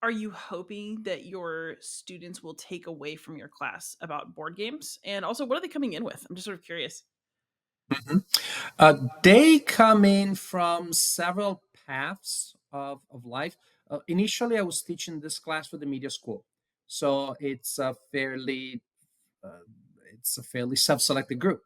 are you hoping that your students will take away from your class about board games? And also, what are they coming in with? I'm just sort of curious. Mhm. They come in from several paths of life. Initially, I was teaching this class for the media school, so uh, it's a fairly self-selected group.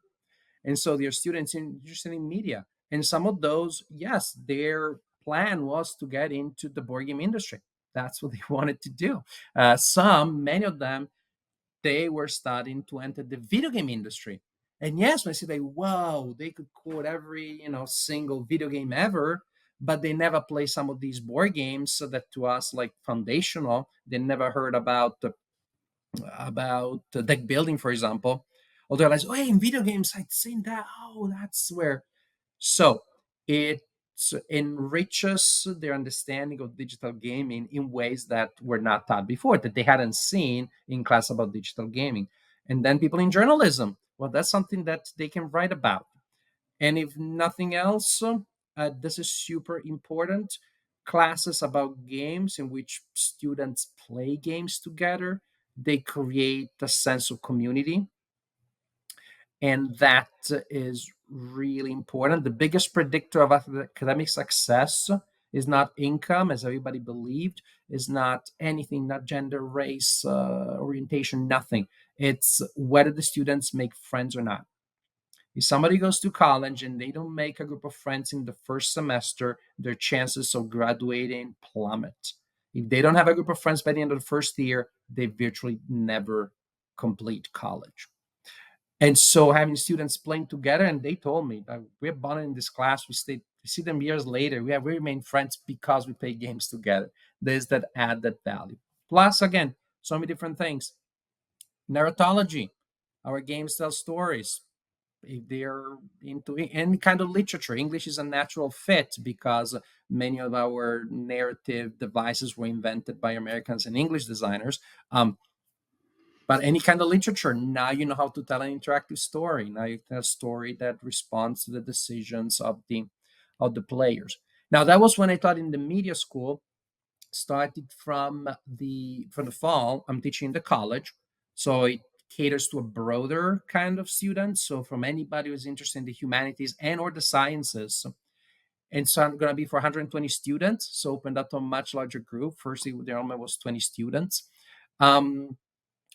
And so there are students interested in media. And some of those, yes, their plan was to get into the board game industry. That's what they wanted to do. Many of them, they were starting to enter the video game industry. And yes, when I say like, wow, they could code every single video game ever, but they never play some of these board games so that to us like foundational. They never heard about deck building, for example. Or they're like, oh, hey, in video games, I'd seen that. Oh, that's where. So it enriches their understanding of digital gaming in ways that were not taught before, that they hadn't seen in class about digital gaming. And then people in journalism, well, that's something that they can write about. And if nothing else, this is super important. Classes about games in which students play games together, they create a sense of community, and that is really important. The biggest predictor of academic success is not income, as everybody believed, is not anything, not gender, race, orientation, nothing. It's whether the students make friends or not. If somebody goes to college and they don't make a group of friends in the first semester, their chances of graduating plummet. If they don't have a group of friends by the end of the first year, they virtually never complete college. And so having students playing together, and they told me that we're bonded in this class. We see them years later. We remain friends because we play games together. There's that added value. Plus, again, so many different things. Narratology. Our games tell stories. If they're into any kind of literature, English is a natural fit because many of our narrative devices were invented by Americans and English designers. But any kind of literature, now you know how to tell an interactive story. Now you tell a story that responds to the decisions of the players. Now that was when I taught in the media school. Started from the fall. I'm teaching in the college, so it caters to a broader kind of student. So from anybody who's interested in the humanities and or the sciences. And so I'm going to be for 120 students. So opened up to a much larger group. Firstly, the enrollment was 20 students. Um,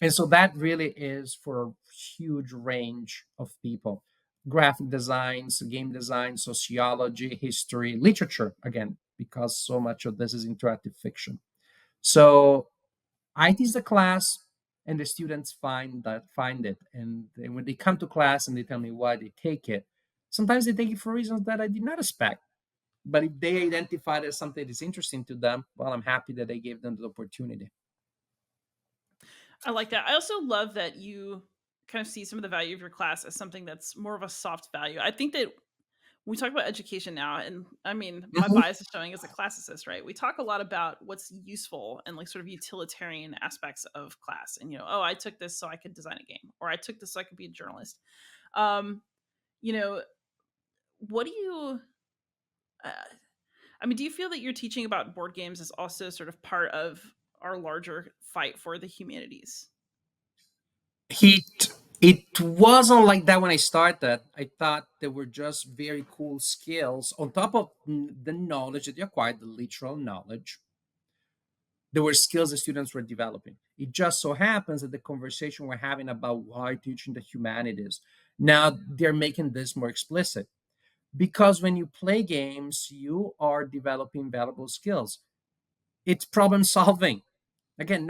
and so that really is for a huge range of people: graphic designs, game design, sociology, history, literature, again, because so much of this is interactive fiction. So I teach the class, and the students find it. And then when they come to class and they tell me why they take it, sometimes they take it for reasons that I did not expect. But if they identify it as something that is interesting to them, well, I'm happy that I gave them the opportunity. I like that. I also love that you kind of see some of the value of your class as something that's more of a soft value. I think that when we talk about education now, and I mean, my Mhm. bias is showing as a classicist, right? We talk a lot about what's useful and like sort of utilitarian aspects of class. And, oh, I took this so I could design a game, or I took this so I could be a journalist. Um, you know, what do you, uh, I mean, do you feel that you're teaching about board games is also sort of part of our larger fight for the humanities? It it wasn't like that when I started. I thought they were just very cool skills on top of the knowledge that you acquired, the literal knowledge. There were skills the students were developing. It just so happens that the conversation we're having about why teaching the humanities, now they're making this more explicit, because when you play games, you are developing valuable skills. It's problem solving. Again,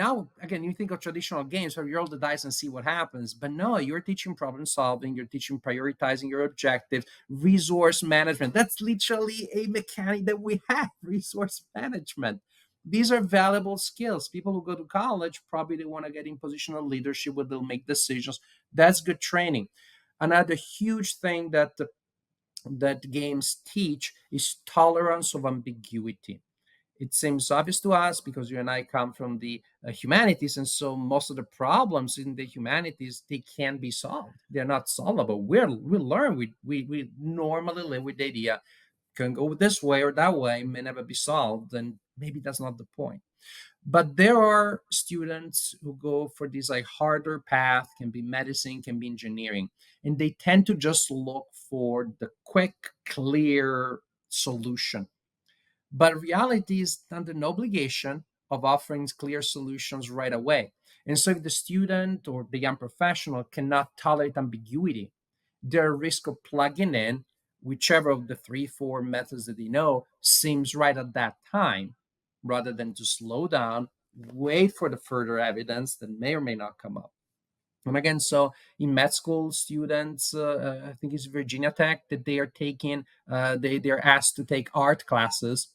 you think of traditional games where you roll the dice and see what happens, but no, you're teaching problem solving, you're teaching prioritizing your objectives, resource management. That's literally a mechanic that we have. Resource management. These are valuable skills. People who go to college probably they want to get in position of leadership where they'll make decisions. That's good training. Another huge thing that games teach is tolerance of ambiguity. It seems obvious to us because you and I come from the humanities, and so most of the problems in the humanities they can be solved. They're not solvable. We learn. We normally live with the idea can go this way or that way, may never be solved, and maybe that's not the point. But there are students who go for this like harder path, can be medicine, can be engineering, and they tend to just look for the quick, clear solution, but reality is under no obligation of offering clear solutions right away. And so, if the student or the young professional cannot tolerate ambiguity, their risk of plugging in whichever of the three, four methods that they know seems right at that time, rather than to slow down, wait for the further evidence that may or may not come up. And again, so in med school, students, I think it's Virginia Tech, that they are taking, they're asked to take art classes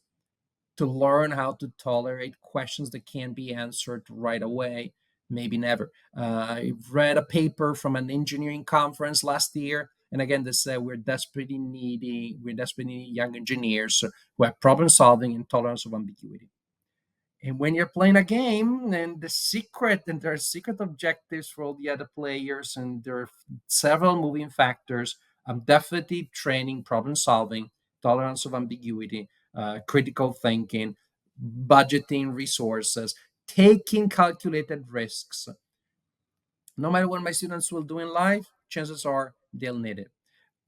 to learn how to tolerate questions that can't be answered right away, maybe never. I read a paper from an engineering conference last year, and again, they said we're desperately needing young engineers who have problem solving and tolerance of ambiguity. And when you're playing a game, and there are secret objectives for all the other players, and there are several moving factors. I'm definitely training problem solving, tolerance of ambiguity, critical thinking, budgeting resources, taking calculated risks. No matter what my students will do in life, chances are they'll need it.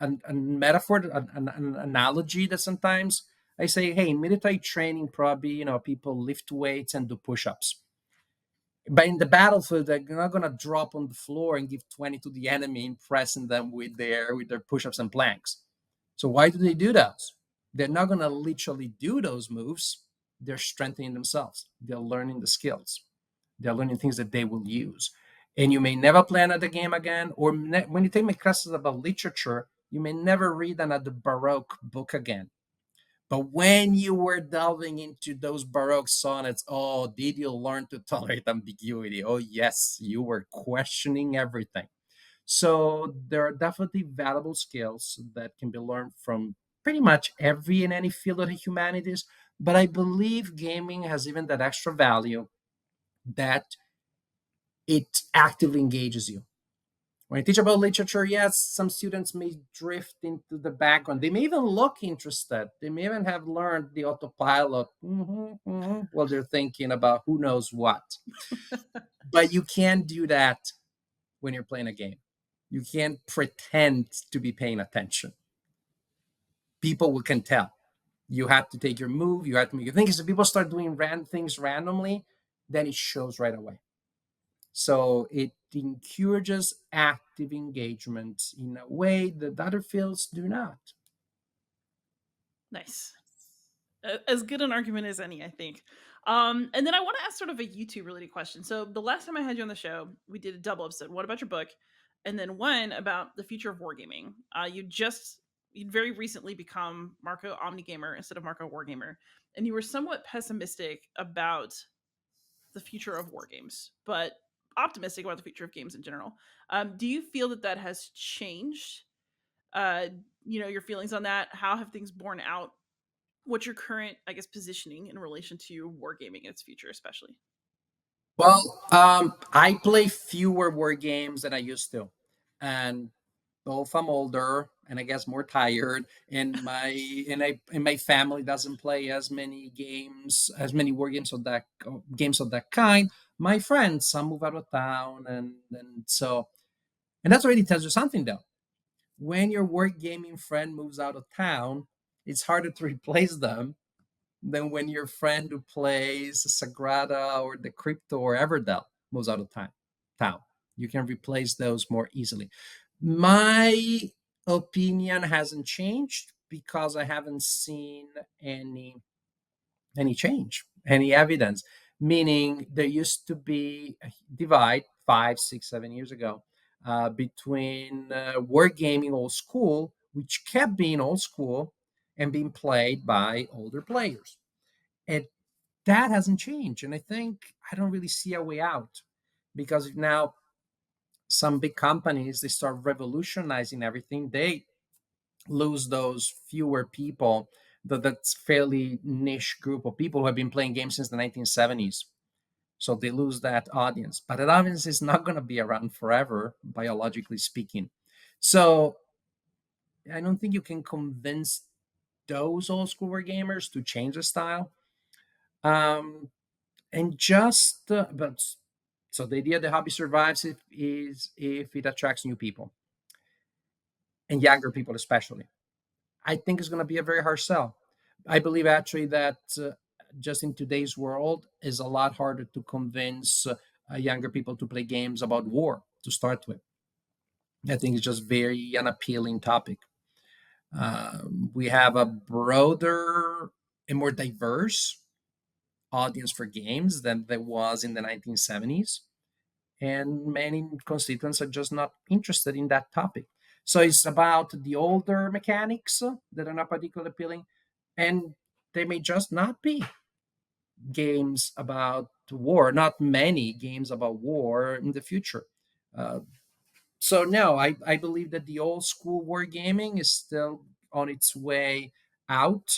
A metaphor, an analogy that sometimes I say, hey, military training, probably, people lift weights and do push-ups. But in the battlefield, they're not gonna drop on the floor and give 20 to the enemy, impressing them with their push-ups and planks. So why do they do those? They're not gonna literally do those moves. They're strengthening themselves. They're learning the skills. They're learning things that they will use. And you may never play another game again, or when you take my classes about literature, you may never read another Baroque book again. But when you were delving into those Baroque sonnets, oh, did you learn to tolerate ambiguity? Oh, yes, you were questioning everything. So there are definitely valuable skills that can be learned from pretty much every and any field of the humanities. But I believe gaming has even that extra value that it actively engages you. When I teach about literature, yes, some students may drift into the background. They may even look interested. They may even have learned the autopilot while they're thinking about who knows what. But you can't do that when you're playing a game. You can't pretend to be paying attention. Can tell. You have to take your move. You have to make your things. If people start doing things randomly, then it shows right away. So it encourages active engagement in a way that other fields do not. Nice. As good an argument as any, I think. And then I want to ask sort of a YouTube related question. So the last time I had you on the show, we did a double episode. What about your book? And then one about the future of wargaming. You'd very recently become Marco Omnigamer instead of Marco Wargamer, and you were somewhat pessimistic about the future of wargames, but optimistic about the future of games in general. Do you feel that that has changed? Uh, your feelings on that. How have things borne out? What's your current, I guess, positioning in relation to wargaming in its future, especially? Well, I play fewer word games than I used to, and both I'm older and I guess more tired, and my family doesn't play as many word games of that kind. My friends, some move out of town, and that's already tells you something though. When your word gaming friend moves out of town, it's harder to replace them than when your friend who plays Sagrada or the Crypto or Everdell moves out of town. You can replace those more easily. My opinion hasn't changed because I haven't seen any change, any evidence. Meaning there used to be a divide 5, 6, 7 years ago between wargaming old school, which kept being old school and being played by older players. And that hasn't changed. And I think I don't really see a way out because now some big companies they start revolutionizing everything. They lose those fewer people, that's fairly niche group of people who have been playing games since the 1970s. So they lose that audience. But that audience is not going to be around forever, biologically speaking. So I don't think you can convince those old school war gamers to change the style. Um, and just but so the idea the hobby survives if it attracts new people and younger people especially. I think it's going to be a very hard sell. I believe actually that just in today's world is a lot harder to convince younger people to play games about war to start with. I think it's just very unappealing topic. We have a broader and more diverse audience for games than there was in the 1970s, and many constituents are just not interested in that topic. So it's about the older mechanics that are not particularly appealing, and they may just not be games about war, not many games about war in the future. Uh, so no, I believe that the old school wargaming is still on its way out.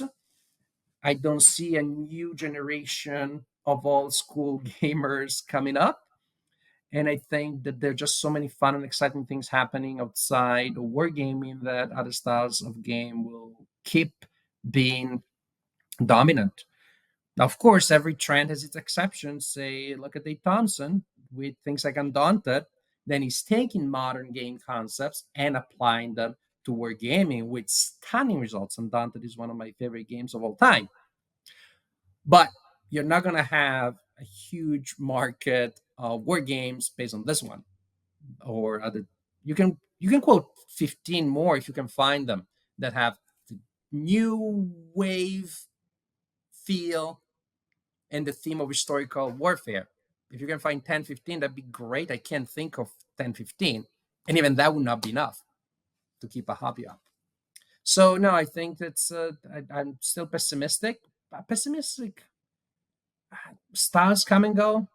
I don't see a new generation of old school gamers coming up. And I think that there are just so many fun and exciting things happening outside of wargaming that other styles of game will keep being dominant. Now, of course, every trend has its exceptions. Say, look at Dave Thompson with things like Undaunted. Then he's taking modern game concepts and applying them to wargaming with stunning results. Undaunted is one of my favorite games of all time. But you're not going to have a huge market of war games based on this one or other. You can quote 15 more if you can find them that have the new wave feel and the theme of historical warfare. If you can find 10, 15, that'd be great. I can't think of 10, 15. And even that would not be enough to keep a hobby up. So, no, I think that's, I'm still pessimistic. Pessimistic styles come and go.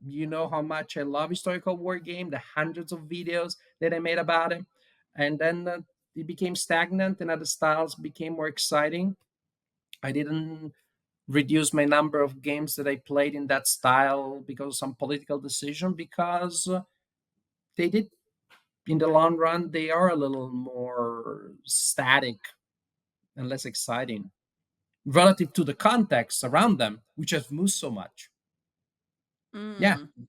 You know how much I love historical war game, the hundreds of videos that I made about it. And then it became stagnant and other styles became more exciting. I didn't reduce my number of games that I played in that style because of some political decision, because they did, in the long run, they are a little more static and less exciting relative to the context around them, which has moved so much. Yeah, Mm.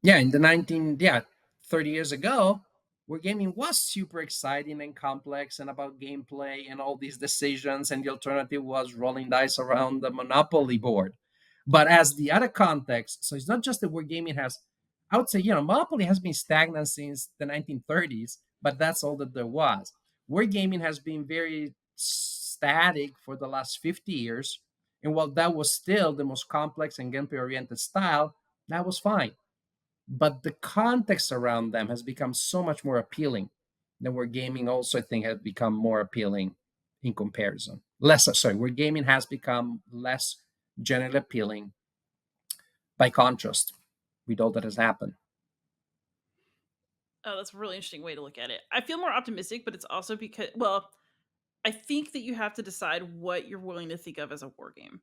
yeah, in the 30 years ago, where gaming was super exciting and complex and about gameplay and all these decisions, and the alternative was rolling dice around the Monopoly board. But as the other context, so it's not just that where gaming has, I would say, Monopoly has been stagnant since the 1930s, but that's all that there was. Where gaming has been very static for the last 50 years. And while that was still the most complex and gameplay oriented style, that was fine, but the context around them has become so much more appealing than where gaming also, I think, has become more appealing in comparison. Less, sorry, where gaming has become less generally appealing by contrast with all that has happened. Oh, that's a really interesting way to look at it. I feel more optimistic, but it's also because, well, I think that you have to decide what you're willing to think of as a war game.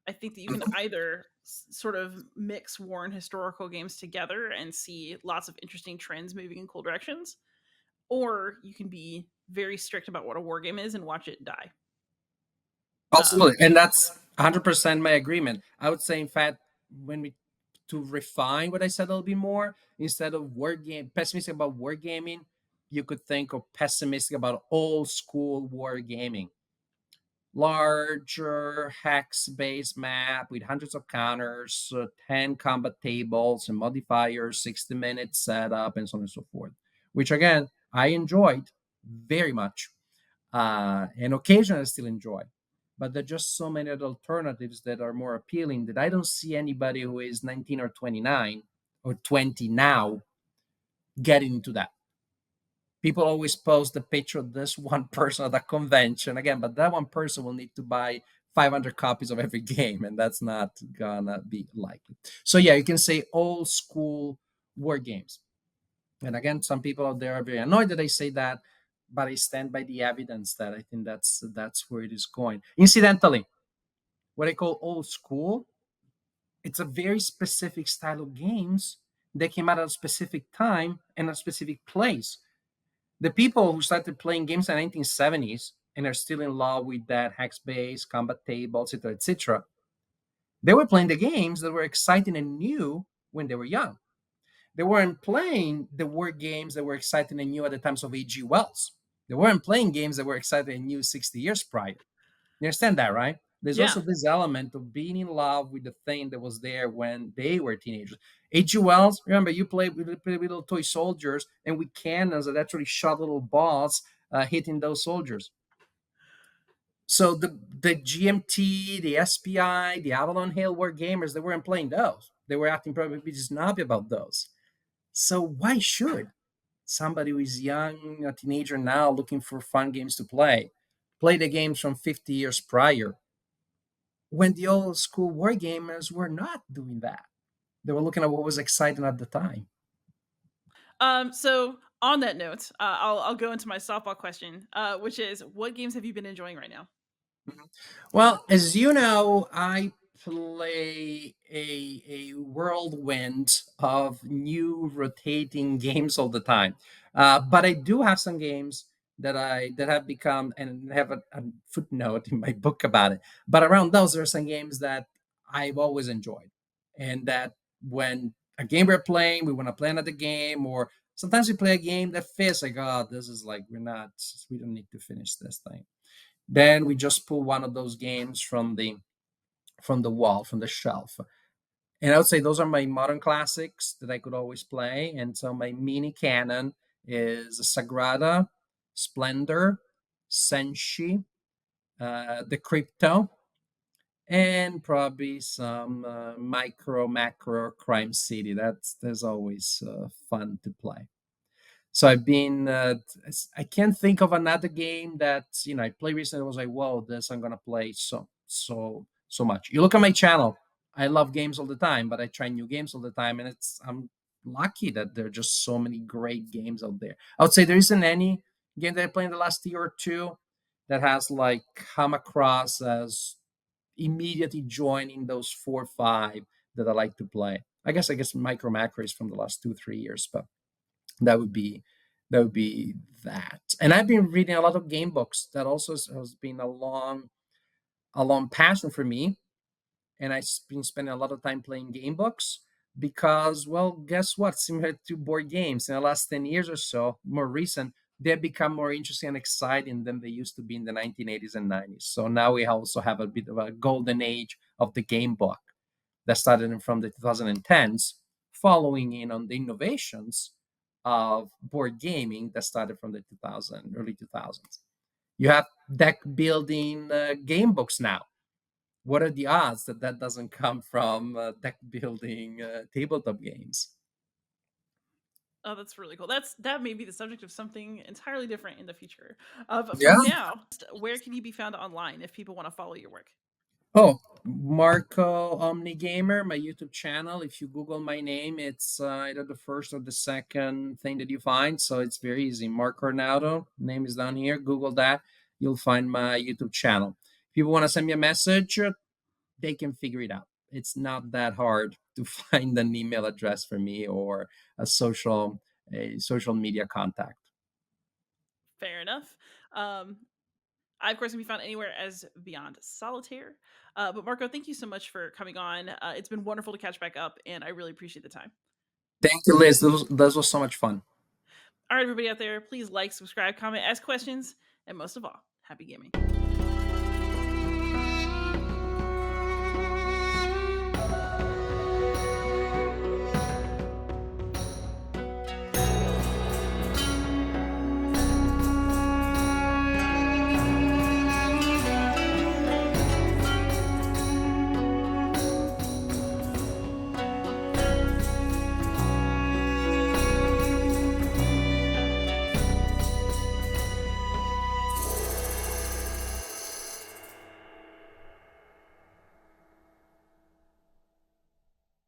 I think that you can either sort of mix war and historical games together and see lots of interesting trends moving in cool directions, or you can be very strict about what a war game is and watch it die. Um, Absolutely. And that's 100% my agreement. I would say, in fact, when we to refine what I said a little bit more, instead of pessimistic about war gaming, you could think of pessimistic about old school war gaming, larger hex based map with hundreds of counters, 10 combat tables and modifiers, 60-minute setup, and so on and so forth, which again, I enjoyed very much, and occasionally I still enjoy. But there are just so many other alternatives that are more appealing that I don't see anybody who is 19 or 29 or 20 now getting into that. People always post the picture of this one person at a convention again, but that one person will need to buy 500 copies of every game, and that's not gonna be likely. So yeah, you can say old school war games. And again, some people out there are very annoyed that I say that, but I stand by the evidence that I think that's where it is going. Incidentally, what I call old school, it's a very specific style of games that came out at a specific time and a specific place. The people who started playing games in the 1970s and are still in love with that hex base, combat table, etc., etc., they were playing the games that were exciting and new when they were young. They weren't playing the war games that were exciting and new at the times of A.G. Wells. They weren't playing games that were exciting and new 60 years prior. You understand that, right? There's Yeah. also this element of being in love with the thing that was there when they were teenagers. H.G. Wells, remember, you play with little toy soldiers and with cannons that actually shot little balls hitting those soldiers. So the GMT, the SPI, the Avalon Hill were gamers. They weren't playing those. They were acting probably snobby about those. So why should somebody who is young, a teenager now, looking for fun games to play the games from 50 years prior, when the old school war gamers were not doing that? They were looking at what was exciting at the time. So on that note, I'll go into my softball question, which is, what games have you been enjoying right now? Mhm. Well, as you know, I play a whirlwind of new rotating games all the time. But I do have some games that have become, and have a footnote in my book about it. But around those, there are some games that I've always enjoyed, and that when a game we're playing, we want to play another game, or sometimes we play a game that fits. Like, oh, this is like we don't need to finish this thing, then we just pull one of those games from the wall, from the shelf. And I would say those are my modern classics that I could always play. And so my mini canon is Sagrada, Splendor, Senshi, the Crypto, and probably some micro macro Crime City. That's always fun to play. So I've been. I can't think of another game that I played recently. I was like, "Whoa, this I'm gonna play so much." You look at my channel. I love games all the time, but I try new games all the time, and I'm lucky that there are just so many great games out there. I would say there isn't any game that I played in the last year or two that has like come across as immediately joining those 4 or 5 that I like to play. I guess Micro Macro is from the last 2 3 years, but that would be that. And I've been reading a lot of game books. That also has been a long passion for me. And I've been spending a lot of time playing game books because, well, guess what? Similar to board games, in the last 10 years or so, more recent, they've become more interesting and exciting than they used to be in the 1980s and 90s. So now we also have a bit of a golden age of the game book that started from the 2010s, following in on the innovations of board gaming that started from the early 2000s. You have deck building game books now. What are the odds that that doesn't come from deck building tabletop games? Oh, that's really cool. That may be the subject of something entirely different in the future. But for Yeah. now, where can you be found online if people want to follow your work? Oh, Marco Omnigamer, my YouTube channel. If you Google my name, it's either the first or the second thing that you find. So it's very easy. Marco Arnaudo, name is down here. Google that. You'll find my YouTube channel. If people want to send me a message, they can figure it out. It's not that hard to find an email address for me or a social media contact. Fair enough. Um, I, of course, can be found anywhere as Beyond Solitaire. But Marco, thank you so much for coming on. It's been wonderful to catch back up, and I really appreciate the time. Thank you, Liz. This was so much fun. All right, everybody out there, please like, subscribe, comment, ask questions, and most of all, happy gaming.